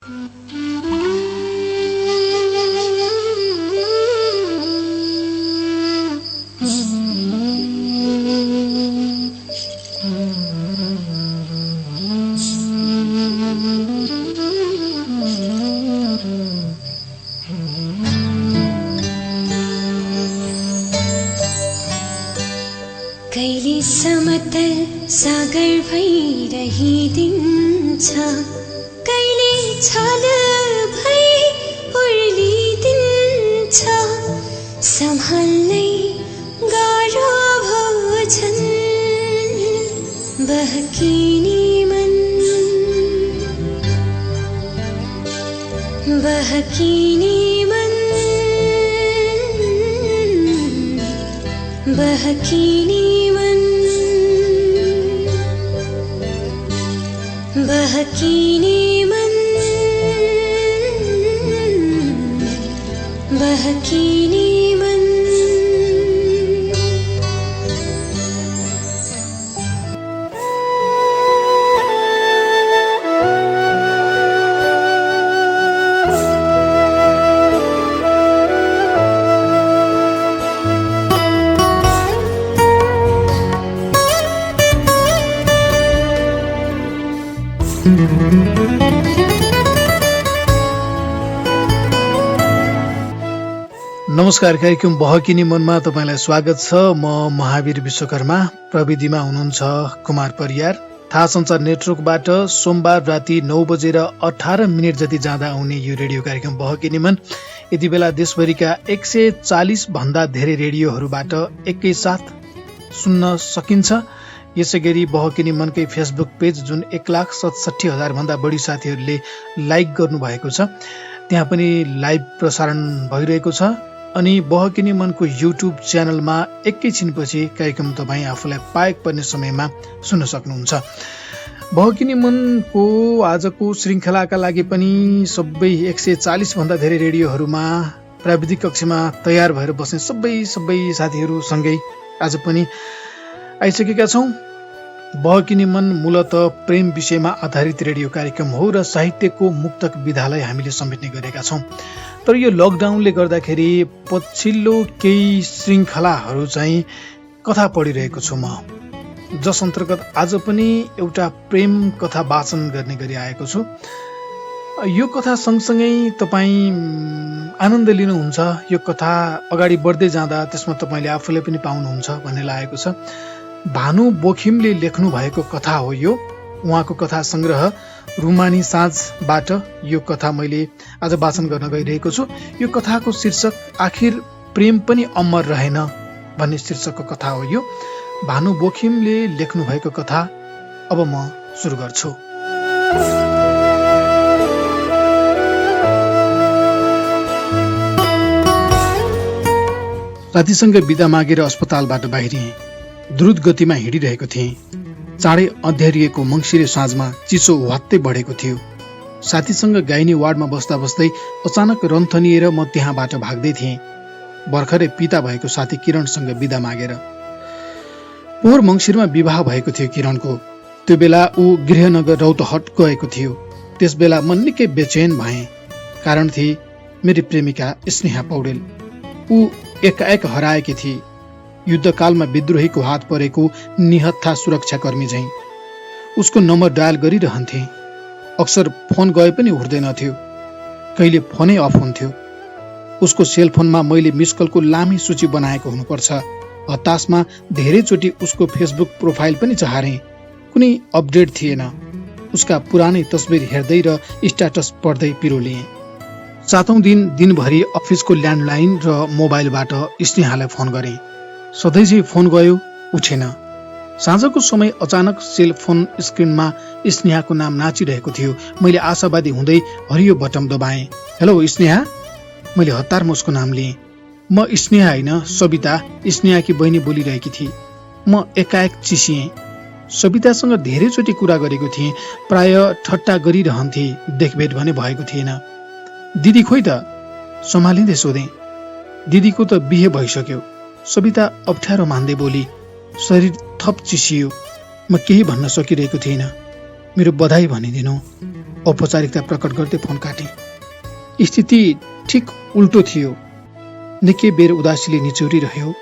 कहिले समतल सागर भइरहिदिन्छ, कहिले छल भई उर्लिदिन्छ, सम्हाल्नै गाह्रो भोजन बहकिने मन, बहकिने मन, बहकिने बहकिने मन, बहकिने मन। नमस्कार, कार्यक्रम बहकिने मनमा तपाईलाई स्वागत छ। म महावीर विश्वकर्मा, प्रविधिमा हुनुहुन्छ कुमार परियार। थाहा सञ्चार नेटवर्कबाट सोमबार राति 9:18 जति जाँदा आउने यो रेडियो कार्यक्रम बहकिने मन यति बेला देशभरिका 140 भन्दा धेरै रेडियोहरूबाट एकैसाथ सुन्न सकिन्छ। यसै गरी बहकिने मनकै फेसबुक पेज जुन 1,67,000 भन्दा बढी साथीहरूले लाइक गर्नुभएको छ, त्यहाँ पनि लाइभ प्रसारण भइरहेको छ। अनि बहकिने मनको युट्युब च्यानलमा एकैछिनपछि कार्यक्रम तपाईँ आफूलाई पाएक पर्ने समयमा सुन्न सक्नुहुन्छ। बहकिने मनको आजको श्रृङ्खलाका लागि पनि सबै 140 भन्दा धेरै रेडियोहरूमा प्राविधिक कक्षमा तयार भएर बस्ने सबै साथीहरूसँगै आज पनि आइसकेका छौँ। बहकिने मन मूलत प्रेम विषयमा आधारित रेडियो कार्यक्रम हो र साहित्यको मुक्तक विधालाई हामीले समेट्ने गरेका छौँ। तर यो लकडाउनले गर्दाखेरि पछिल्लो केही श्रृङ्खलाहरू चाहिँ कथा पढिरहेको छु म, जस अन्तर्गत आज पनि एउटा प्रेम कथा वाचन गर्ने गरी आएको छु। यो कथा सँगसँगै तपाईँ आनन्द लिनुहुन्छ। यो कथा अगाडि बढ्दै जाँदा त्यसमा तपाईँले आफूले पनि पाउनुहुन्छ भन्ने लागेको छ। भानु बोखिमले लेख्नु भएको कथा हो यो। उहाँको कथा सङ्ग्रह रुमानी साँझबाट यो कथा मैले आज वाचन गर्न गइरहेको छु। यो कथाको शीर्षक आखिर प्रेम पनि अमर रहेन भन्ने शीर्षकको कथा हो यो। भानु बोखिमले लेख्नु भएको कथा अब म सुरु गर्छु। साथीसँग बिदा मागेर अस्पतालबाट बाहिरिएँ। द्रुत गतिमा हिँडिरहेको थिएँ। चाँडै अँध्यारिएको मङ्सिरे साँझमा चिसो वात्तै बढेको थियो। साथीसँग गाइने वार्डमा बस्दा बस्दै अचानक रन्थनिएर म त्यहाँबाट भाग्दै थिएँ, भर्खरै पिता भएको साथी किरणसँग बिदा मागेर। पोहोर मङ्सिरमा विवाह भएको थियो किरणको। त्यो बेला ऊ गृहनगर रौतहट गएको थियो। त्यस बेला म निकै बेचैन भएँ। कारण थिए मेरी प्रेमिका स्नेहा पौडेल। ऊ एकाएक हराएकी थिए। युद्धकालमा विद्रोहीको हात परेको निहत्था सुरक्षाकर्मी झैं। उसको नम्बर डायल गरिरहन्थे। अक्सर फोन गए पनि उठ्दैनथ्यो, कहिले फोनै अफ हुन्थ्यो। उसको सेलफोनमा मैले मिसकलको लामी सूची बनाएको हुनुपर्छ। हताशमा धेरैचोटि उसको फेसबुक प्रोफाइल पनि चहारेँ, कुनै अपडेट थिएन। उसका पुरानै तस्बिर हेर्दै र स्ट्याटस पढ्दै पिरोलिएँ। 7औं दिन दिनभरि अफिसको ल्यान्डलाइन र मोबाइलबाट स्नेहालाई फोन गरेँ। सधैँझै फोन गयो, उठेन। साँझको समय अचानक सेलफोन स्क्रिनमा स्नेहाको नाम नाचिरहेको थियो। मैले आशावादी हुँदै हरियो बटन दबाएँ। हेलो स्नेहा, मैले हतारमा उसको नाम लिएँ। म स्नेहा होइन, सबिता, स्नेहाकी बहिनी बोलिरहेकी थिए। म एकाएक चिसिएँ। सबितासँग धेरैचोटि कुरा गरेको थिएँ, प्राय ठट्टा गरिरहन्थे, देखभेट भने भएको थिएन। दिदी खोइ त, सम्हालिँदै सोधेँ। दिदीको त बिहे भइसक्यो, सबिता अप्ठ्यारो मान्दै बोली। शरीर थप चिसियो। म केही भन्न सकिरहेको थिइनँ। मेरो बधाई भनिदिनु, औपचारिकता प्रकट गर्दै फोन काटेँ। स्थिति ठिक उल्टो थियो। निकै बेर उदासीले निचोरिरह्यो।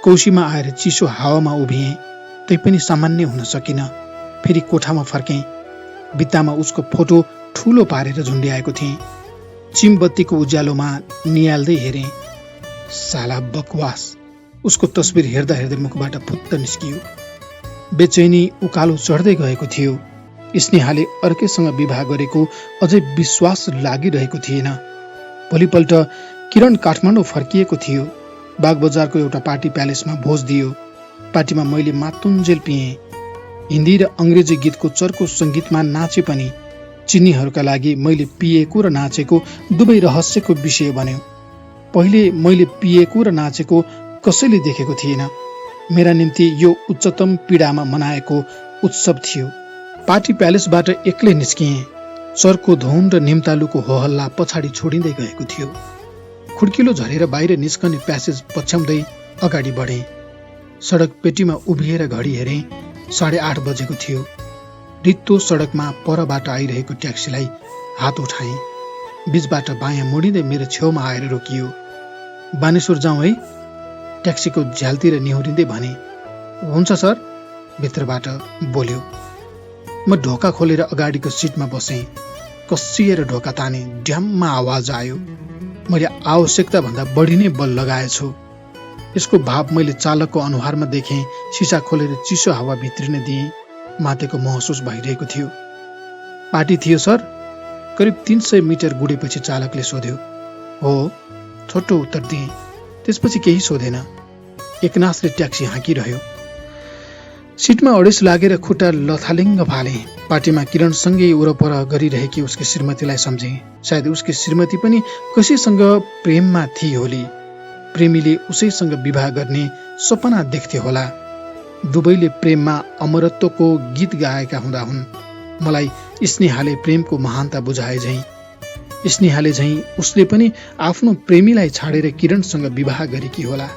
कौशीमा आएर चिसो हावामा उभिएँ, तैपनि सामान्य हुन सकिन। फेरि कोठामा फर्केँ। भित्तामा उसको फोटो ठुलो पारेर झुन्ड्याएको थिएँ। चिमबत्तीको उज्यालोमा निहाल्दै हेरेँ। साला बकवास, उसको तस्बिर हेर्दा हेर्दै मुखबाट फुत्त निस्कियो। बेचैनी उकालो चढ्दै गएको थियो। स्नेहाले अर्कैसँग विवाह गरेको अझै विश्वास लागिरहेको थिएन। भोलिपल्ट किरण काठमाडौँ फर्किएको थियो। बागबजारको एउटा पार्टी प्यालेसमा भोज दियो। पार्टीमा मैले मातुन्जेल पिएँ। हिन्दी र अङ्ग्रेजी गीतको चर्को सङ्गीतमा नाचे पनि चिन्नीहरूका लागि मैले पिएको र नाचेको दुवै रहस्यको विषय बन्यो। पहिले मैले पिएको र नाचेको कसैले देखेको थिएन। मेरा निम्ति यो उच्चतम पीडामा मनाएको उत्सव थियो। पार्टी प्यालेसबाट एक्लै निस्किएँ। चर्को धुन र निम्तालुको होहल्ला पछाडि छोडिँदै गएको थियो। खुड्किलो झरेर बाहिर निस्कने प्यासेज पछ्याउँदै अगाडि बढेँ। सडक पेटीमा उभिएर घडी हेरेँ। 8:30 बजेको थियो। रित्तो सडकमा परबाट आइरहेको ट्याक्सीलाई हात उठाएँ। बीचबाट बायाँ मुडिँदै मेरो छेउमा आएर रोकियो। बानेश्वर जाउँ है? ट्याक्सीको झ्यालतिर निहुरिँदै भने। हुन्छ सर, भित्रबाट बोल्यो। म ढोका खोलेर अगाडिको सिटमा बसेँ। कसिएर ढोका ताने। ड्याममा आवाज आयो। मैले आवश्यकता भन्दा बढी नै बल लगाएछु। यसको भाव मैले चालकको अनुहारमा देखेँ। सिसा खोलेर चिसो हावा भित्रिन दिएँ। मातेको महसुस भइरहेको थियो। पार्टी थियो सर? करिब 300 मिटर गुडेपछि चालकले सोध्यो। हो, छोटो उत्तर दिएँ। त्यसपछि केही सोधेन। एकनासले ट्याक्सी हाँकिरह्यो। सिटमा अडेस लागेर खुट्टा लथालिङ्ग फाले। पार्टीमा किरणसँगै वरपर गरिरहेकी उसकी श्रीमतीलाई सम्झे। सायद उसकी श्रीमती पनि कसैसँग प्रेममा थिए होली। प्रेमीले उसैसँग विवाह गर्ने सपना देख्थे होला। दुवैले प्रेममा अमरत्वको गीत गाएका हुँदा हुन्। मलाई स्नेहाले प्रेमको महानता बुझाए झैँ। स्नेहाले झैँ उसले पनि आफ्नो प्रेमीलाई छाडेर किरणसँग विवाह गरेकी होला।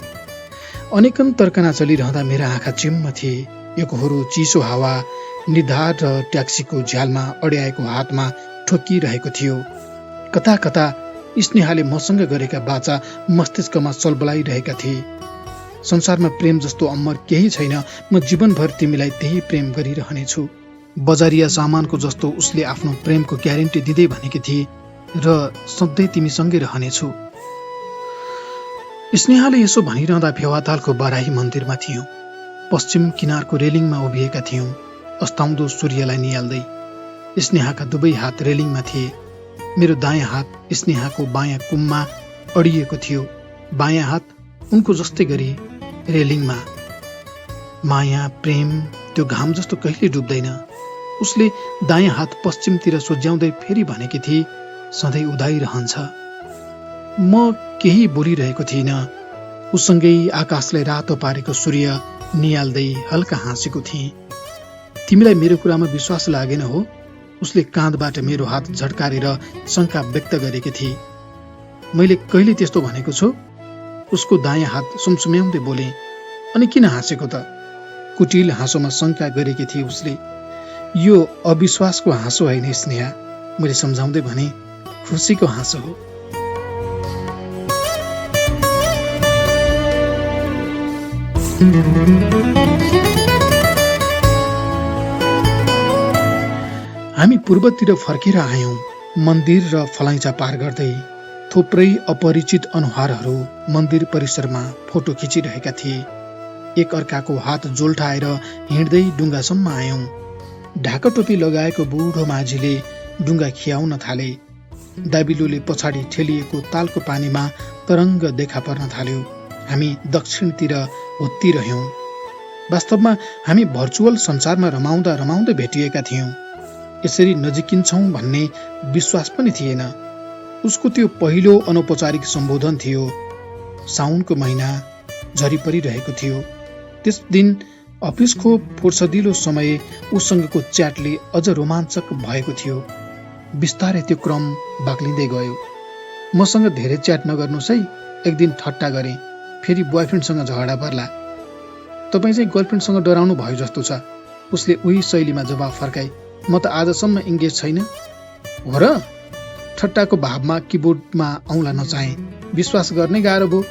अनेकन तर्कना चलिरहँदा मेरा आँखा चिम्म थिए। एकहोरो चिसो हावा निधार र ट्याक्सीको झ्यालमा अड्याएको हातमा ठोकिरहेको थियो। कता कता स्नेहाले मसँग गरेका बाचा मस्तिष्कमा चलबलाइरहेका थिए। संसारमा प्रेम जस्तो अमर केही छैन। म जीवनभर तिमीलाई त्यही प्रेम गरिरहनेछु। बजारिया सामानको जस्तो उसले आफ्नो प्रेमको ग्यारेन्टी दिँदै भनेकी थिए र सधैँ तिमीसँगै रहनेछु। स्नेहाले यसो भनिरहँदा फेवातालको बराही मन्दिरमा थियौँ। पश्चिम किनारको रेलिङमा उभिएका थियौँ, अस्ताउँदो सूर्यलाई निहाल्दै। स्नेहाका दुवै हात रेलिङमा थिए। मेरो दायाँ हात स्नेहाको बायाँ कुममा अडिएको थियो। बायाँ हात उनको जस्तै गरी रेलिङमा। माया, प्रेम त्यो घाम जस्तो कहिले डुब्दैन। उसले दायाँ हात पश्चिमतिर सोझ्याउँदै फेरि भनेकी थिए, सधैँ उदाइरहन्छ। म केही बोलिरहेको थिइनँ। उसँगै आकाशलाई रातो पारेको सूर्य निहाल्दै हल्का हाँसेको थिएँ। तिमीलाई मेरो कुरामा विश्वास लागेन हो? उसले काँधबाट मेरो हात झड्कारेर शङ्का व्यक्त गरेकी थिए। मैले कहिले त्यस्तो भनेको छु? उसको दायाँ हात सुमसुम्याउँदै बोले। अनि किन हाँसेको त? कुटिल हाँसोमा शङ्का गरेकी थिए उसले। यो अविश्वासको हाँसो होइन स्नेहा, मैले सम्झाउँदै भने। खुसीको हाँसो हो। हामी पूर्वतिर फर्केर आयौं। मन्दिर र फलाइचा पार गर्दै थुप्रै अपरिचित अनुहारहरू मन्दिर परिसरमा फोटो खिचिरहेका थिए। एक अर्काको हात जोल्ठाएर हिँड्दै डुङ्गासम्म आयौं। ढाकाटोपी लगाएको बुढो माझीले डुङ्गा खियाउन थाले। दाबिलोले पछाडि ठेलिएको तालको पानीमा तरङ्ग देखा पर्न थाल्यो। हामी दक्षिणतिर उत्तिरह्यौं। वास्तवमा हामी भर्चुअल संसारमा रमाउँदै भेटिएका थियौं। यसरी नजिकिन्छौं भन्ने विश्वास पनि थिएन। उसको त्यो पहिलो अनौपचारिक सम्बोधन थियो। साउनको महिना झरी परिरहेको थियो। त्यस दिन अफिसको फुर्सदिलो समय उसँगको च्याटले अझ रोमाञ्चक भएको थियो। बिस्तारै त्यो क्रम बाक्लिँदै गयो। मसँग धेरै च्याट नगर्नुहोस् है, एक दिन ठट्टा गरेँ। फेरि बोयफ्रेन्डसँग झगडा पर्ला। तपाईँ चाहिँ गर्लफ्रेन्डसँग डराउनु भयो जस्तो छ। उसले उही शैलीमा जवाफ फर्काई। म त आजसम्म इङ्गेज छैन। हो र? ठट्टाको भावमा किबोर्डमा औँला नचाहे। विश्वास गर्नै गाह्रो भयो।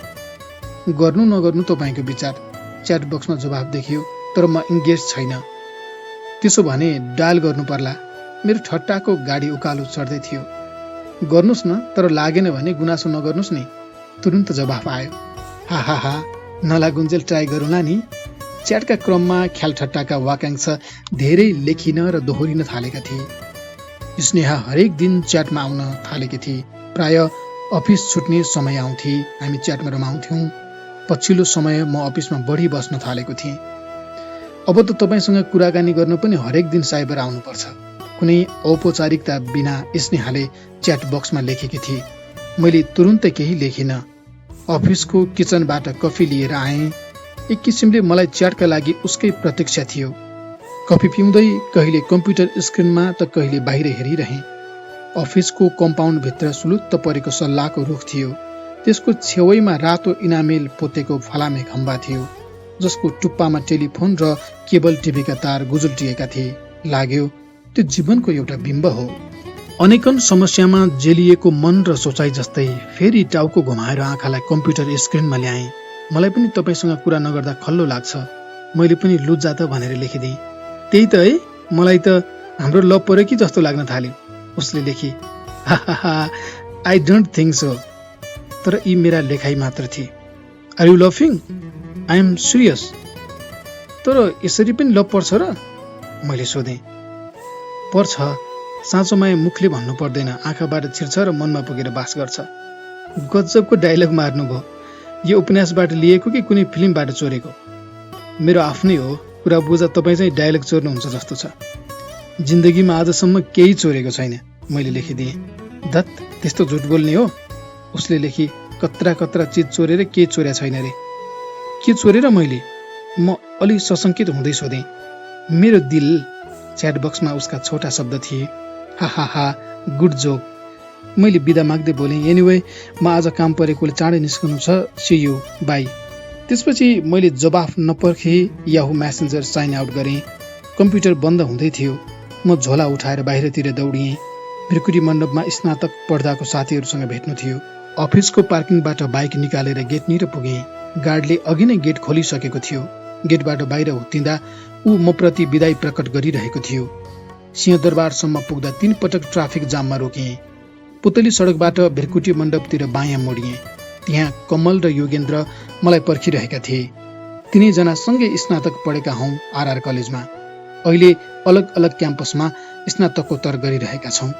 गर्नु नगर्नु तपाईँको विचार। च्याट बक्समा जवाफ देखियो, तर म इङ्गेज छैन। त्यसो भने डायल गर्नु पर्ला। मेरो ठट्टाको गाडी उकालो चढ्दै थियो। गर्नुहोस् न, तर लागेन भने गुनासो नगर्नुहोस् नि। तुरुन्त जवाफ आयो। हा हा हा, नलागुन्जेल ट्राई गरौँला नि। च्याटका क्रममा ख्यालठट्टाका वाक्यांश धेरै लेखिन र दोहोरिन थालेका थिए। स्नेहा हरेक दिन च्याटमा आउन थालेकी थिए। प्राय अफिस छुट्ने समय आउँथे, हामी च्याटमा रमाउँथ्यौँ। पछिल्लो समय म अफिसमा बढी बस्न थालेको थिएँ। अब त तपाईँसँग कुराकानी गर्न पनि हरेक दिन साइबर आउनुपर्छ। कुनै औपचारिकता बिना स्नेहाले च्याट बक्समा लेखेकी थिए। मैले तुरुन्तै केही लेखिनँ। अफिसको किचनबाट कफी लिएर आएँ। एक किसिमले मलाई च्याटका लागि उसकै प्रतीक्षा थियो। कफी पिउँदै कहिले कम्प्युटर स्क्रिनमा त कहिले बाहिर हेरिरहेँ। अफिसको कम्पाउन्डभित्र सुलुत्त परेको सल्लाहको रुख थियो। त्यसको छेउैमा रातो इनामेल पोतेको फलामे खम्बा थियो, जसको टुप्पामा टेलिफोन र केबल टिभीका तार गुजुल्टिएका थिए। लाग्यो त्यो जीवनको एउटा बिम्ब हो। अनेकन समस्यामा जेलिएको मन र सोचाइ जस्तै फेरि टाउको घुमाएर आँखालाई कम्प्युटर स्क्रिनमा ल्याएँ। मलाई पनि तपाईँसँग कुरा नगर्दा खल्लो लाग्छ। मैले पनि लुज्जा त भनेर लेखिदिएँ। त्यही त है, मलाई त हाम्रो लभ पर्यो कि जस्तो लाग्न थाल्यो। उसले लेखी, हा हा हा, आई डोन्ट थिङ्क सो। तर यी मेरा लेखाइ मात्र थिए। Are you loving? I am serious. तर यसरी पनि लभ पर्छ र? मैले सोधेँ। पर्छ। साँचो माया मुखले भन्नु पर्दैन, आँखाबाट छिर्छ र मनमा पुगेर बास गर्छ। गजबको डायलग मार्नुभयो। यो उपन्यासबाट लिएको कि कुनै फिल्मबाट चोरेको? मेरो आफ्नै हो। कुरा बुझ्दा तपाईँ चाहिँ डायलग चोर्नुहुन्छ जस्तो छ। जिन्दगीमा आजसम्म केही चोरेको छैन, मैले लेखिदिएँ। धत, त्यस्तो झुट बोल्ने हो? उसले लेखी, कत्रा कत्रा चिज चोरेर केही चोर्या छैन रे। के चोरेर मैले? म अलि सशङ्कित हुँदै सोधेँ। मेरो दिल। च्याट बक्समा उसका छोटा शब्द थिए। हा हा हा, गुड जोक। मैले बिदा माग्दै बोलेँ। एनिवे, म आज काम परेकोले चाँडै निस्कनु छ। See you, bye. त्यसपछि मैले जवाफ नपर्खे याहु म्यासेन्जर साइन आउट गरेँ। कम्प्युटर बन्द हुँदै थियो। म झोला उठाएर बाहिरतिर दौडिएँ। भृकुटी मण्डपमा स्नातक पढ्दाको साथीहरूसँग भेट्नु थियो। अफिसको पार्किङबाट बाइक निकालेर गेटनिर पुगेँ। गार्डले अघि नै गेट खोलिसकेको थियो। गेटबाट बाहिर उत्तिँदा ऊ मप्रति विदाई प्रकट गरिरहेको थियो। सिंहदरबारसम्म पुग्दा 3 पटक ट्राफिक जाममा रोकिएँ। पुतली सडकबाट भृकुटी मण्डपतिर बायाँ मोडिएँ। त्यहाँ कमल र योगेन्द्र मलाई पर्खिरहेका थिए। तिनैजना सँगै स्नातक पढेका हौँ आरआर कलेजमा। अहिले अलग अलग क्याम्पसमा स्नातकोत्तर गरिरहेका छौँ।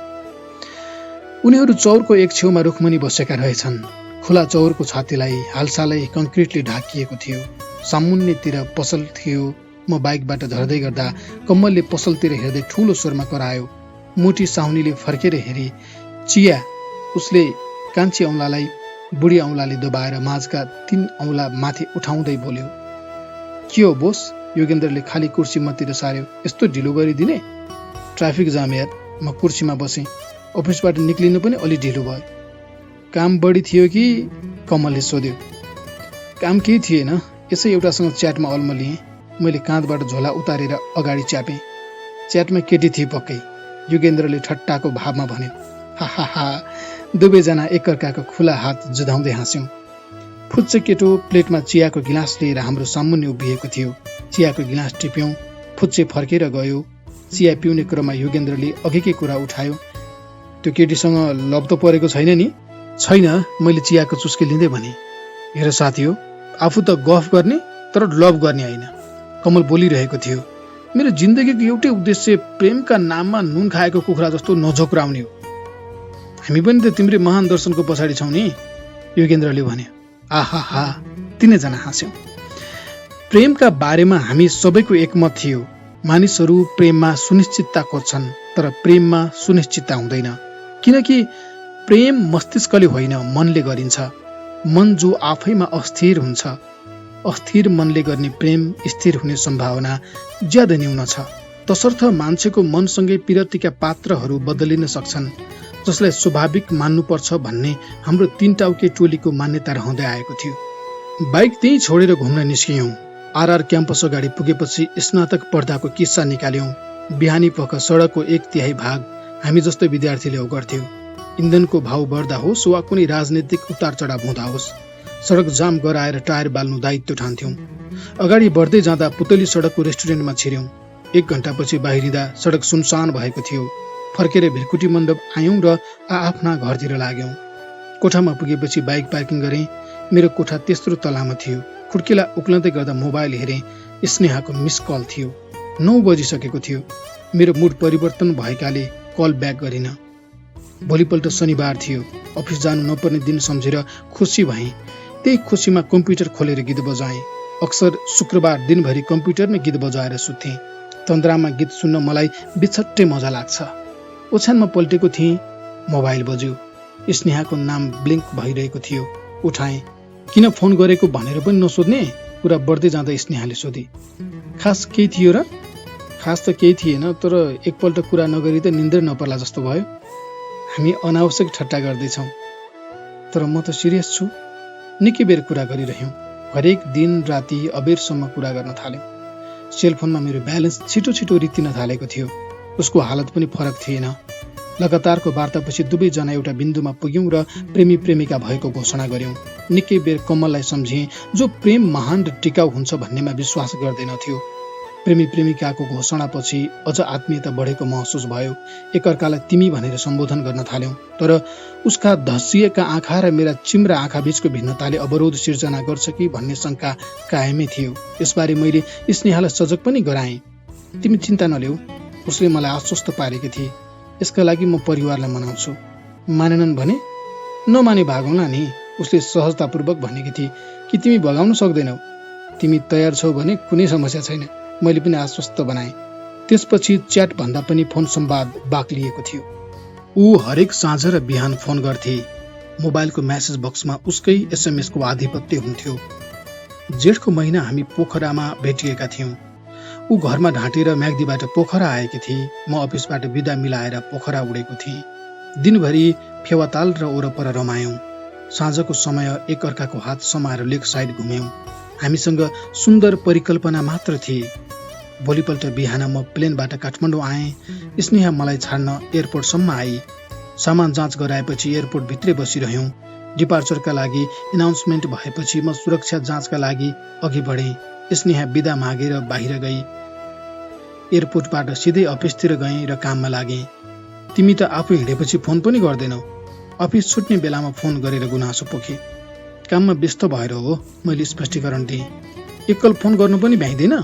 उनीहरू चौरको एक छेउमा रुखमुनि बसेका रहेछन्। खुला चौरको छातीलाई हालसालै कङ्क्रिटले ढाकिएको थियो। सामुन्नेतिर पसल थियो। म बाइकबाट झर्दै गर्दा कमलले पसलतिर हेर्दै ठुलो स्वरमा करायो। मोटी साहुनीले फर्केर हेरी, चिया। उसले कान्छी औँलालाई बुढी औँलाले दबाएर माझका 3 औँला माथि उठाउँदै बोल्यो। के हो बोस? योगेन्द्रले खाली कुर्सी मतिर सार्यो। यस्तो ढिलो गरिदिने? ट्राफिक जाम यार। म कुर्सीमा बसेँ। अफिसबाट निक्लिनु पनि अलि ढिलो भयो। काम बढी थियो कि? कमलले सोध्यो। काम केही थिएन, यसै एउटासँग च्याटमा अल्मलिएँ। मैले काँधबाट झोला उतारेर अगाडि च्यापेँ। च्याटमा केटी थिए पक्कै, योगेन्द्रले ठट्टाको भावमा भन्यो। हा हा हा, दुवैजना एकअर्काको खुला हात जुधाउँदै हाँस्यौँ। फुच्चे केटो प्लेटमा चियाको गिलास लिएर हाम्रो सामुन्ने उभिएको थियो। चियाको गिलास टिप्यौँ। फुच्चे फर्केर गयो। चिया पिउने क्रममा योगेन्द्रले अघिकै कुरा उठायो। त्यो केटीसँग लभ त परेको छैन नि? छैन, मैले चियाको चुस्की लिँदै भने। हेर साथी हो, आफू त गफ गर्ने तर लभ गर्ने होइन। कमल बोलिरहेको थियो। मेरो जिन्दगीको एउटै उद्देश्य प्रेमका नाममा नुन खाएको कुखुरा जस्तो नझोक्राउने हो। हामी पनि त तिम्रै महान दर्शनको पछाडि छौँ नि, योगेन्द्रले भन्यो। आहा हा, तिनैजना हाँस्यौँ। प्रेमका बारेमा हामी सबैको एकमत थियो। मानिसहरू प्रेममा सुनिश्चितता खोज्छन्, तर प्रेममा सुनिश्चितता हुँदैन। किनकि प्रेम मस्तिष्कले होइन, मनले गरिन्छ। मन जो आफैमा अस्थिर हुन्छ। अस्थिर मनले गर्ने प्रेम स्थिर हुने सम्भावना ज्यादा न्यून छ। तसर्थ मान्छेको मनसँगै पिरतीका पात्रहरू बदलिन सक्छन्, जसलाई स्वाभाविक मान्नुपर्छ भन्ने हाम्रो 3 टाउके टोलीको मान्यता रहँदै आएको थियो। बाइक त्यही छोडेर घुम्न निस्कियौँ। आरआर क्याम्पस अगाडि पुगेपछि स्नातक पढ्दाको किस्सा निकाल्यौँ। बिहानी पख सडकको 1/3 भाग हामी जस्तो विद्यार्थीले ओगर्थ्यो। इन्धनको भाव बढ्दा होस् वा कुनै राजनीतिक उतार चढाव हुँदा होस्, सडक जाम गराएर टायर बाल्नु दायित्व ठान्थ्यौं। अगाडि बढ्दै जाँदा पुतली सडकको रेस्टुरेन्टमा छिर्यौं। 1 घण्टापछि बाहिरिँदा सडक सुनसान भएको थियो। फर्केर भिरकुटी मण्डप आयौं र आफ्ना घरतिर लाग्यौं। कोठामा पुगेपछि बाइक पार्किङ गरेँ। मेरो कोठा तेस्रो तलामा थियो। खुड्किला उक्लँदै गर्दा मोबाइल हेरेँ। स्नेहाको मिस कल थियो। 9 बजिसकेको थियो। मेरो मुड परिवर्तन भएकाले कल ब्याक गरिन। भोलिपल्ट शनिबार थियो। अफिस जानु नपर्ने दिन सम्झेर खुसी भएँ। त्यही खुसीमा कम्प्युटर खोलेर गीत बजाएँ। अक्सर शुक्रबार दिनभरि कम्प्युटरमै गीत बजाएर सुत्थेँ। तन्द्रामा गीत सुन्न मलाई बिछट्टै मजा लाग्छ। ओछ्यानमा पल्टेको थिएँ। मोबाइल बज्यो। स्नेहाको नाम ब्लिङ्क भइरहेको थियो। उठाएँ। किन फोन गरेको भनेर पनि नसोध्ने? कुरा बढ्दै जाँदा स्नेहाले सोधे। खास केही थियो र? खास त केही थिएन, तर एकपल्ट कुरा नगरी त निन्द्रै नपर्ला जस्तो भयो। हामी अनावश्यक ठट्टा गर्दैछौँ, तर म त सिरियस छु। निकै बेर कुरा गरिरह्यौँ। हरेक दिन राति अबेरसम्म कुरा गर्न थाल्यौँ। सेलफोनमा मेरो ब्यालेन्स छिटो छिटो रित्तिन थालेको थियो। उसको हालत पनि फरक थिएन। लगातारको वार्तापछि दुवैजना एउटा बिन्दुमा पुग्यौं र प्रेमी प्रेमिका भएको घोषणा गर्यौं। निकै बेर कमललाई सम्झेँ, जो प्रेम महान र टिकाउ हुन्छ भन्नेमा विश्वास गर्दैनथ्यो। प्रेमी प्रेमिकाको घोषणापछि अझ आत्मीयता बढेको महसुस भयो। एकअर्कालाई तिमी भनेर सम्बोधन गर्न थाल्यौं, तर उसका धसिएका आँखा र मेरा चिम्रा आँखा बीचको भिन्नताले अवरोध सिर्जना गर्छ कि भन्ने शंका कायमै थियो। यसबारे मैले स्नेहालाई सजग पनि गराएँ। तिमी चिन्ता नलेऊ, उसले मलाई आश्वस्त पारेकी थिए। यसका लागि म परिवारलाई मनाउँछु। मानेनन् भने नमाने भागौँला नि, उसले सहजतापूर्वक भनेकी थिए। कि तिमी भगाउन सक्दैनौ? तिमी तयार छौ भने कुनै समस्या छैन, मैले पनि आश्वस्त बनाएँ। त्यसपछि च्याट भन्दा पनि फोन संवाद बाक्लिएको थियो। ऊ हरेक साँझ र बिहान फोन गर्थे। मोबाइलको मेसेज बक्समा उसकै एसएमएसको आधिपत्य हुन्थ्यो। जेठको महिना हामी पोखरामा भेटिएका थियौं। ऊ घरमा ढाँटेर म्याग्दीबाट पोखरा आएकी थिए। म अफिसबाट बिदा मिलाएर पोखरा उडेको थिएँ। दिनभरि फेवाताल र ओरपर रमायौं। साँझको समय एकअर्काको हात समाएर लेक साइड घुम्यौं। हामीसँग सुन्दर परिकल्पना मात्र थिए। भोलिपल्ट बिहान म प्लेनबाट काठमाडौँ आएँ। स्नेहा मलाई छाड्न एयरपोर्टसम्म आई। सामान जाँच गराएपछि एयरपोर्ट भित्रै बसिरह्यौं। डिपार्चरका लागि एनाउन्समेन्ट भएपछि म सुरक्षा जाँचका लागि अघि बढेँ। स्नेहा बिदा मागेर बाहिर गई। एयरपोर्टबाट सिधै अफिसतिर गएँ र काममा लागेँ। तिमी त आफू हिँडेपछि फोन पनि गर्दैनौ। अफिस छुट्ने बेलामा फोन गरेर गुनासो पोखे। काममा व्यस्त भएर हो, मैले स्पष्टीकरण दिएँ। एकल फोन गर्नु पनि भ्याइँदैन?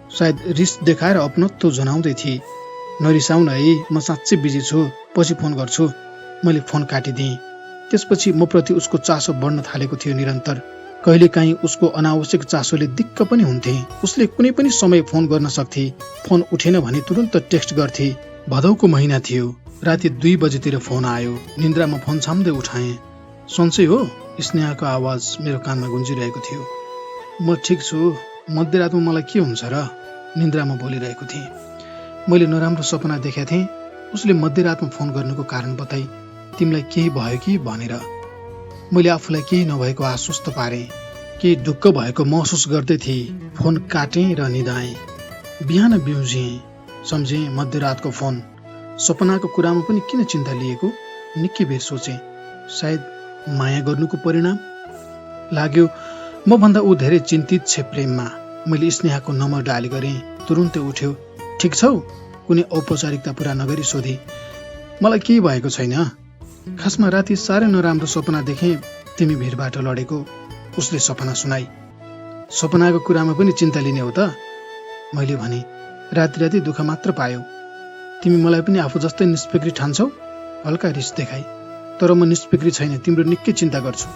सायद रिस देखाएर अपनत्व जनाउँदै थिए। नरिसाउन है, म साँच्चै बिजी छु, पछि फोन गर्छु। मैले फोन काटिदिएँ। त्यसपछि म प्रति उसको चासो बढ्न थालेको थियो निरन्तर। कहिलेकाहीँ उसको अनावश्यक चासोले दिक्क पनि हुन्थे। उसले कुनै पनि समय फोन गर्न सक्थे। फोन उठेन भने तुरन्त टेक्स्ट गर्थे। भदौको महिना थियो। राति 2 बजेतिर फोन आयो। निन्द्रामा फोन छाम्दै उठाएँ। सन्चै हो? स्नेहाको आवाज मेरो कानमा गुन्जिरहेको थियो। म ठिक छु, मध्यरातमा मलाई के हुन्छ र? निन्द्रामा बोलिरहेको थिएँ। मैले नराम्रो सपना देखेका थिएँ। उसले मध्यरातमा फोन गर्नुको कारण बताई। तिमीलाई केही भयो कि भनेर। मैले आफूलाई केही नभएको आश्वस्त पारेँ। केही ढुक्क भएको महसुस गर्दै थिएँ। फोन काटेँ र निदाएँ। बिहान बिउझेँ। सम्झेँ मध्यरातको फोन। सपनाको कुरामा पनि किन चिन्ता लिएको? निकै बेर सोचेँ। सायद माया गर्नुको परिणाम लाग्यो। म भन्दा ऊ धेरै चिन्तित छे प्रेममा। मैले स्नेहाको नम्बर डायल गरेँ। तुरुन्तै उठ्यो। ठिक छौ? कुनै औपचारिकता पूरा नगरी सोधे। मलाई केही भएको छैन। खासमा राति साह्रै नराम्रो सपना देखेँ, तिमी भिरबाट लडेको। उसले सपना सुनाई। सपनाको कुरामा पनि चिन्ता लिने हो त? मैले भने। राति राति दुःख मात्र पायो। तिमी मलाई पनि आफू जस्तै निष्फिक्री ठान्छौ? हल्का रिस देखाई। तर म निष्फिक्री छैन, तिम्रो निकै चिन्ता गर्छु।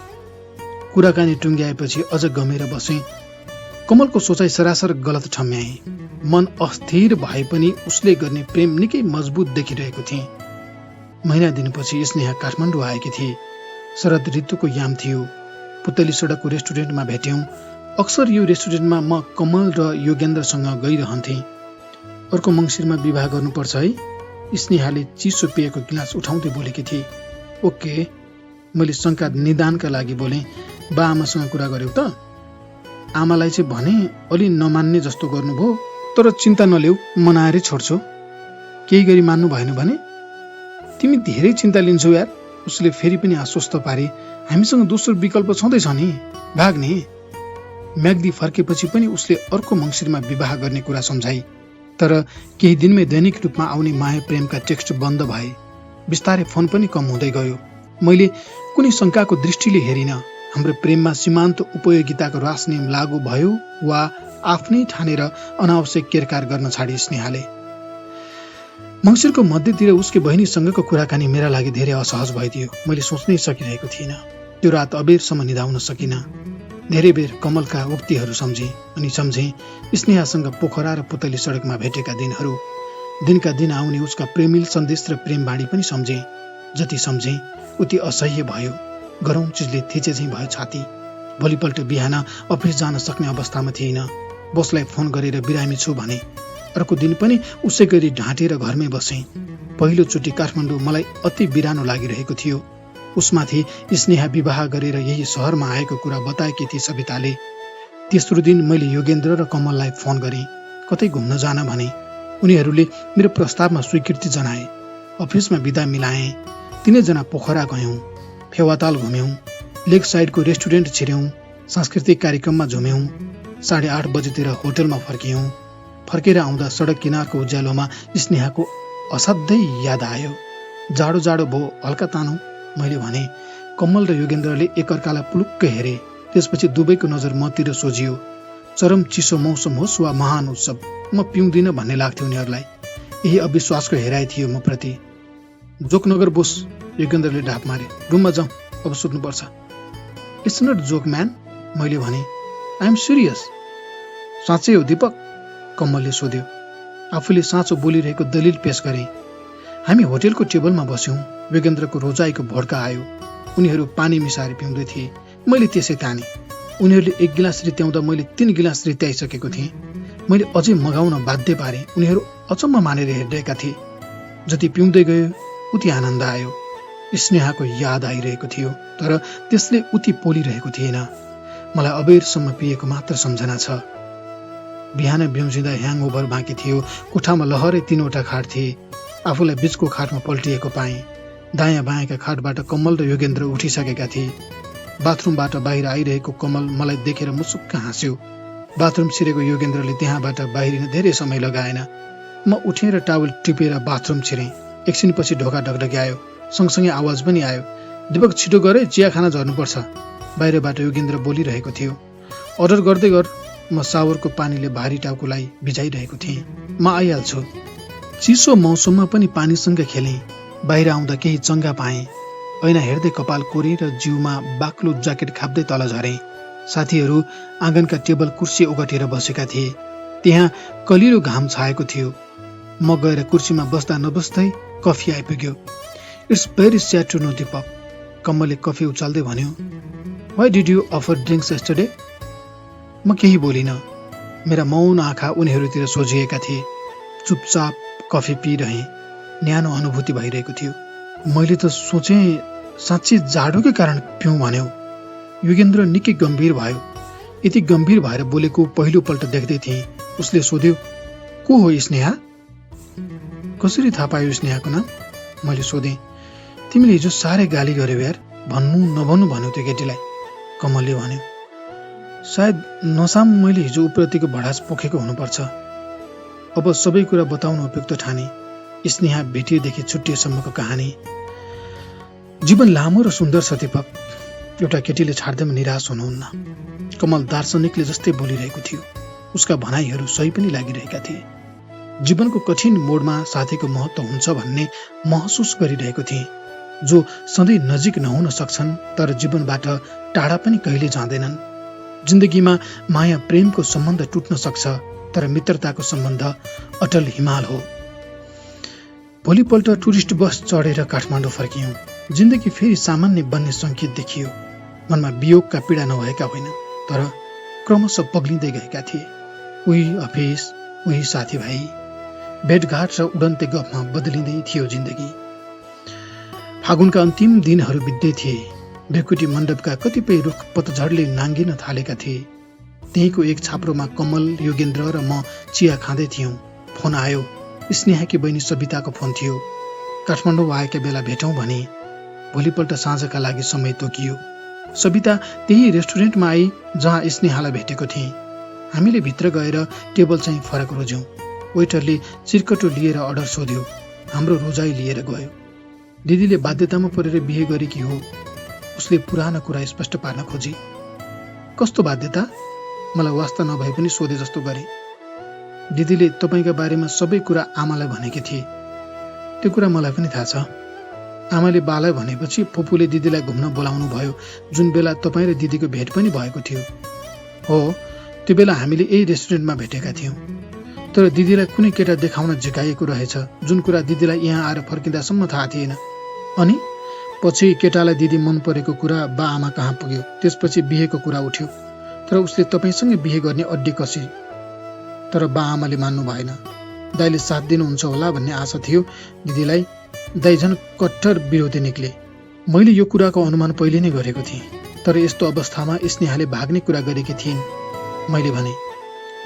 कुराकानी टुङ्ग्याएपछि अझ गमेर बसेँ। कमलको सोचाइ सरासर गलत ठम्याएँ। मन अस्थिर भए पनि उसले गर्ने प्रेम निकै मजबुत देखिरहेको थिएँ। महिना दिनपछि स्नेहा काठमाडौँ आएकी थिए। शरद ऋतुको याम थियो। पुतली सडकको रेस्टुरेन्टमा भेट्यौं। अक्सर यो रेस्टुरेन्टमा म कमल र योगेन्द्रसँग गइरहन्थेँ। अर्को मङ्सिरमा विवाह गर्नुपर्छ है? स्नेहाले चिसो पेयको गिलास उठाउँदै बोलेकी थिए। ओके, मैले शङ्का निदानका लागि बोलेँ। बा आमासँग कुरा गर्यौ त? आमालाई चाहिँ भने अलि नमान्ने जस्तो गर्नुभयो, तर चिन्ता नलेऊ, मनाएरै छोड्छु। केही गरी मान्नु भएन भने? तिमी धेरै चिन्ता लिन्छौ यार। उसले फेरि पनि आश्वस्त पारे। हामीसँग दोस्रो विकल्प छँदैछ नि, भाग्ने। म्याग्दी फर्केपछि पनि उसले अर्को मङ्सिरमा विवाह गर्ने कुरा सम्झाई। तर केही दिनमै दैनिक रूपमा आउने माया प्रेमका टेक्स्ट बन्द भए। बिस्तारै फोन पनि कम हुँदै गयो। मैले कुनै शङ्काको दृष्टिले हेरिन। हाम्रो प्रेममा सीमान्त उपयोगिताको राजनियम लागू भयो वा आफ्नै ठानेर अनावश्यक केरकार गर्न छाडी स्नेहाले। मङ्सिरको मध्यतिर उसकी बहिनीसँगको कुराकानी मेरा लागि धेरै असहज भइदियो। मैले सोच्नै सकिरहेको थिइनँ। त्यो रात अबेरसम्म निदाउन सकिनँ। धेरै बेर कमलका उक्तिहरू सम्झेँ अनि सम्झेँ स्नेहासँग पोखरा र पुतली सडकमा भेटेका दिनहरू। दिनका दिन आउने उसका प्रेमिल सन्देश र प्रेमवाणी पनि सम्झेँ। जति सम्झेँ उति असह्य भयो। गरौँ चिजले थिचे चाहिँ भयो छाती। भोलिपल्ट बिहान अफिस जान सक्ने अवस्थामा थिइन। बसलाई फोन गरेर बिरामी छु भने। अर्को दिन पनि उसै गरी ढाँटेर घरमै बसेँ। पहिलोचोटि काठमाडौँ मलाई अति बिरानो लागिरहेको थियो। उसमाथि स्नेहा विवाह गरेर यही सहरमा आएको कुरा बताएकी थिए सविताले। तेस्रो दिन मैले योगेन्द्र र कमललाई फोन गरेँ। कतै घुम्न जान भने। उनीहरूले मेरो प्रस्तावमा स्वीकृति जनाए। अफिसमा बिदा मिलाएँ। तीनैजना पोखरा गयौँ। फेवाताल घुम्यौँ। लेक साइडको रेस्टुरेन्ट छिर्यौँ। सांस्कृतिक कार्यक्रममा झुम्यौँ। 8:30 बजेतिर होटलमा फर्कियौँ। फर्केर आउँदा सडक किनारको उज्यालोमा स्नेहाको असाध्यै याद आयो। जाडो जाडो भो हल्का तानौ, मैले भने। कमल र योगेन्द्रले एकअर्कालाई पुलुक्क हेरे। त्यसपछि दुवैको नजर मतिर सोझियो। चरम चिसो मौसम होस् वा महान उत्सव, म पिउँदिन भन्ने लाग्थ्यो उनीहरूलाई। यही अविश्वासको हेराइ थियो म प्रति। जोक नगर बोस, योगेन्द्रले ढाप मारे। रुममा जाउँ, अब सुत्नुपर्छ। इट्स नट जोक म्यान, मैले भने। I am serious. साँच्चै हो दीपक? कमलले सोध्यो। आफूले साँचो बोलिरहेको दलिल पेश गरे। हामी होटेलको टेबलमा बस्यौँ। योगेन्द्रको रोजाइको भड्का आयो। उनीहरू पानी मिसाएर पिउँदै थिए। मैले त्यसै ताने। उनीहरूले 1 गिलास रित्याउँदा मैले 3 गिलास रित्याइसकेको थिएँ। मैले अझै मगाउन बाध्य पारेँ। उनीहरू अचम्म मानेर हेरिरहेका थिए। जति पिउँदै गयो उति आनन्द आयो। स्नेहाको याद आइरहेको थियो, तर त्यसले उति पोलिरहेको थिएन। मलाई अबेरसम्म पिएको मात्र सम्झना छ। बिहान बिउजिँदा ह्याङओभर बाँकी थियो। कोठामा लहरै 3वटा खाट थिए। आफूलाई बीचको खाटमा पल्टिएको पाएँ। दायाँ बायाँका खाटबाट कमल र योगेन्द्र उठिसकेका थिए। बाथरुमबाट बाहिर आइरहेको कमल मलाई देखेर मुसुक्क हाँस्यो। बाथरुम छिरेको योगेन्द्रले त्यहाँबाट बाहिरिन धेरै समय लगाएन। म उठेर टावल टिपेर बाथरुम छिरेँ। एकछिनपछि ढोका ढकढक्यायो। सँगसँगै आवाज पनि आयो, दीपक छिटो गरे, चिया खाना झर्नुपर्छ। बाहिरबाट योगेन्द्र बोलिरहेको थियो। अर्डर गर्दै गर। म सावरको पानीले भारी टाउकोलाई भिजाइरहेको थिएँ। म आइहाल्छु। चिसो मौसममा पनि पानीसँग खेलेँ। बाहिर आउँदा केही चङ्गा पाएँ। ऐना हेर्दै कपाल कोरेर जिउमा बाक्लो ज्याकेट खाप्दै तल झरेँ। साथीहरू आँगनका टेबल कुर्सी ओगटेर बसेका थिए। त्यहाँ कलिलो घाम छाएको थियो। म गएर कुर्सीमा बस्दा नबस्दै कफी आइपुग्यो। It's very sad to know Deepak, कमलले कफी उचाल्दै भन्यो। Why did you offer drinks yesterday? म केही बोलिन। मेरा मौन आँखा उनीहरूतिर सोझिएका थिए। चुपचाप कफी पिइरहेँ। न्यानो अनुभूति भइरहेको थियो। मैले त सोचेँ साँच्चै जाडोकै कारण पिउँ भन्यो। योगेन्द्र निकै गम्भीर भयो। यति गम्भीर भएर बोलेको पहिलोपल्ट देख्दै थिएँ। उसले सोध्यो, को हो स्नेहा? कसरी थाहा पायो स्नेहाको नाम? मैले सोधेँ। तिमीले हिजो साह्रै गाली गर्यौ यार, भन्नु नभन्नु भन्यौ त्यो केटीलाई, कमलले भन्यो। सायद नसाम मैले हिजो उप्रतिको भडास पोखेको हुनुपर्छ। अब सबै कुरा बताउन उपयुक्त ठाने। स्नेहा भेटिएदेखि छुट्टिएसम्मको कहानी। जीवन लामो र सुन्दर छ दीपक, एउटा केटीले छाड्दैमा निराश हुनुहुन्न। कमल दार्शनिकले जस्तै बोलिरहेको थियो। उसका भनाइहरू सही पनि लागिरहेका थिए। जीवनको कठिन मोडमा साथीको महत्त्व हुन्छ भन्ने महसुस गरिरहेको थिएँ। जो सधैँ नजिक नहुन सक्छन् तर जीवनबाट टाढा पनि कहिले जाँदैनन्। जिन्दगीमा माया प्रेमको सम्बन्ध टुट्न सक्छ तर मित्रताको सम्बन्ध अटल हिमाल हो। भोलिपल्ट टुरिस्ट बस चढेर काठमाडौँ फर्कियौँ। जिन्दगी फेरि सामान्य बन्ने सङ्केत देखियो। मनमा वियोगका पीडा नभएका होइन, तर क्रमशः पग्लिँदै गएका थिए। उही अफिस, उही साथीभाइ, भेटघाट र उडन्ते गफमा बदलिँदै थियो जिन्दगी। फागुनका अन्तिम दिनहरू बित्दै थिए। ढुकुटी मण्डपका कतिपय रुख पतझडले नाङ्गिन थालेका थिए। त्यहीँको एक छाप्रोमा कमल, योगेन्द्र र म चिया खाँदै थियौँ। फोन आयो। स्नेहाकी बहिनी सबिताको फोन थियो। काठमाडौँ आएका बेला भेटौँ भने भोलिपल्ट साँझका लागि समय तोकियो। सबिता त्यही रेस्टुरेन्टमा आई जहाँ स्नेहालाई भेटेको थिएँ। हामीले भित्र गएर टेबल चाहिँ फरक रोज्यौँ। वेटरले चिरकटो लिएर अर्डर सोध्यो। हाम्रो रोजाइ लिएर गयो। दिदीले बाध्यतामा परेर बिहे गरेकी हो। उसले पुरानो कुरा स्पष्ट पार्न खोजी। कस्तो बाध्यता? मलाई वास्ता नभए पनि सोधे जस्तो गरे। दिदीले तपाईँका बारेमा सबै कुरा आमालाई भनेकी थिए। त्यो कुरा मलाई पनि थाहा छ। आमाले बालाई भनेपछि फुपूले दिदीलाई घुम्न बोलाउनु भयो, जुन बेला तपाईँ र दिदीको भेट पनि भएको थियो। हो, त्यो बेला हामीले यही रेस्टुरेन्टमा भेटेका थियौँ। तर दिदीलाई कुनै केटा देखाउन झिकाइएको रहेछ, जुन कुरा दिदीलाई यहाँ आएर फर्किँदासम्म थाहा थिएन। अनि पछि केटालाई दिदी मन परेको कुरा बा आमा कहाँ पुग्यो। त्यसपछि बिहेको कुरा उठ्यो। तर उसले तपाईँसँग बिहे गर्ने अड्डी कसी। तर बा आमाले मान्नु भएन। दाइले साथ दिनुहुन्छ होला भन्ने आशा थियो दिदीलाई। दाइ झन् कट्टर विरोधी निक्ले। मैले यो कुराको अनुमान पहिले नै गरेको थिएँ। तर यस्तो अवस्थामा स्नेहाले भाग्ने कुरा गरेकी थिइन्। मैले भने,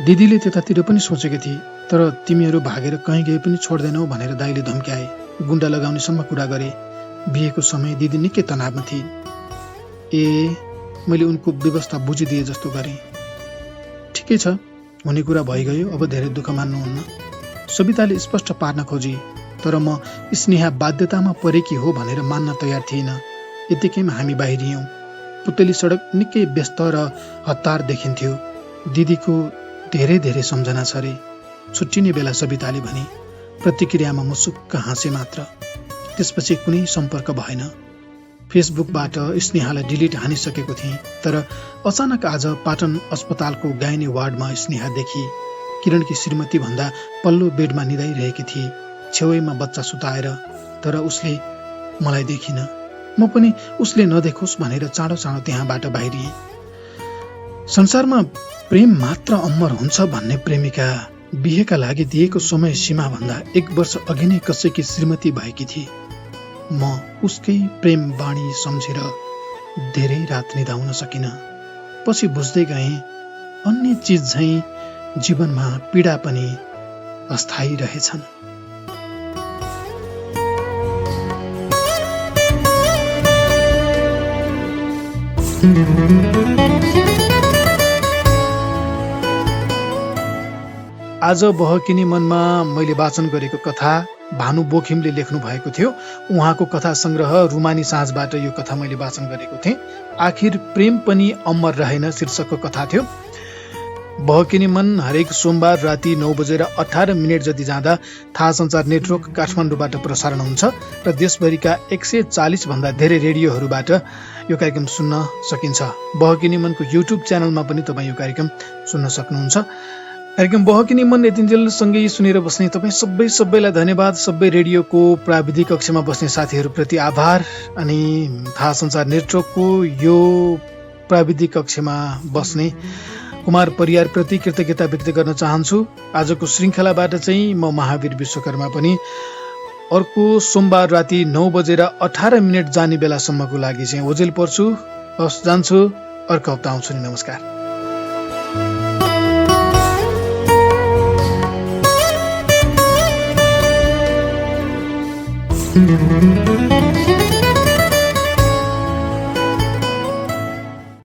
दिदीले त्यतातिर पनि सोचेकी थिए, तर तिमीहरू भागेर कहीँ गए पनि छोड्दैनौ भनेर दाइले धम्क्याए। गुण्डा लगाउनेसम्म कुरा गरे। बिहेको समय दिदी निकै तनावमा थिइन्। मैले उनको व्यवस्था बुझिदिए जस्तो गरेँ। ठिकै छ, हुने कुरा भइगयो, अब धेरै दुःख मान्नुहुन्न। सबिताले स्पष्ट पार्न खोजी। तर म स्नेहा बाध्यतामा परेकी हो भनेर मान्न तयार थिइनँ। यतिकैमा हामी बाहिरियौँ। पुतली सडक निकै व्यस्त र हतार देखिन्थ्यो। दिदीको धेरै धेरै सम्झना छ रे। छुट्टिने बेला सबिताले भने। प्रतिक्रियामा म सुक्क हाँसे मात्र। त्यसपछि कुनै सम्पर्क भएन। फेसबुकबाट स्नेहालाई डिलिट हानिसकेको थिएँ। तर अचानक आज पाटन अस्पतालको गाइनी वार्डमा स्नेहा देखी। किरणकी श्रीमती भन्दा पल्लो बेडमा निदाइरहेकी थिए, छेउमा बच्चा सुताएर। तर उसले मलाई देखिन। म पनि उसले नदेखोस् भनेर चाँडो चाँडो त्यहाँबाट बाहिरिएँ। संसारमा प्रेम मात्र अमर हुन्छ भन्ने प्रेमिका बिहेका लागि दिएको समय सीमा भन्दा 1 वर्ष अघि नै कसैकी श्रीमती भएकी थिए। म उसकै प्रेम बाणी सम्झेर धेरै रात निदाउन सकिन। पछि बुझ्दै गएँ, अन्य चिज झैं जीवनमा पीडा पनि अस्थायी रहेछन्। आज बहकिनी मनमा मैले वाचन गरेको कथा भानु बोखिमले लेख्नु भएको थियो। उहाँको कथा संग्रह रुमानी साँझबाट यो कथा मैले वाचन गरेको थिएँ। आखिर प्रेम पनि अमर रहेन शीर्षकको कथा थियो। बहकिनी मन हरेक सोमबार राति 9:18 जति जाँदा थाहा सञ्चार नेटवर्क काठमाडौँबाट प्रसारण हुन्छ र देशभरिका 140 भन्दा धेरै रेडियोहरूबाट यो कार्यक्रम सुन्न सकिन्छ। बहकिनी मनको युट्युब च्यानलमा पनि तपाईँ यो कार्यक्रम सुन्न सक्नुहुन्छ। कार्यक्रम बहकिनी मन यतिन्जेलसँगै सुनेर बस्ने तपाईँ सबैलाई धन्यवाद। सबै रेडियोको प्राविधिक कक्षमा बस्ने साथीहरूप्रति आभार। अनि थाहा सञ्चार नेटवर्कको यो प्राविधिक कक्षमा बस्ने कुमार परियारप्रति कृतज्ञता व्यक्त गर्न चाहन्छु। आजको श्रृङ्खलाबाट चाहिँ म महावीर विश्वकर्मा पनि अर्को सोमबार राति 9:18 जाने बेलासम्मको लागि चाहिँ ओजेल पर्छु। हस्, जान्छु। अर्को हप्ता आउँछु नि। नमस्कार।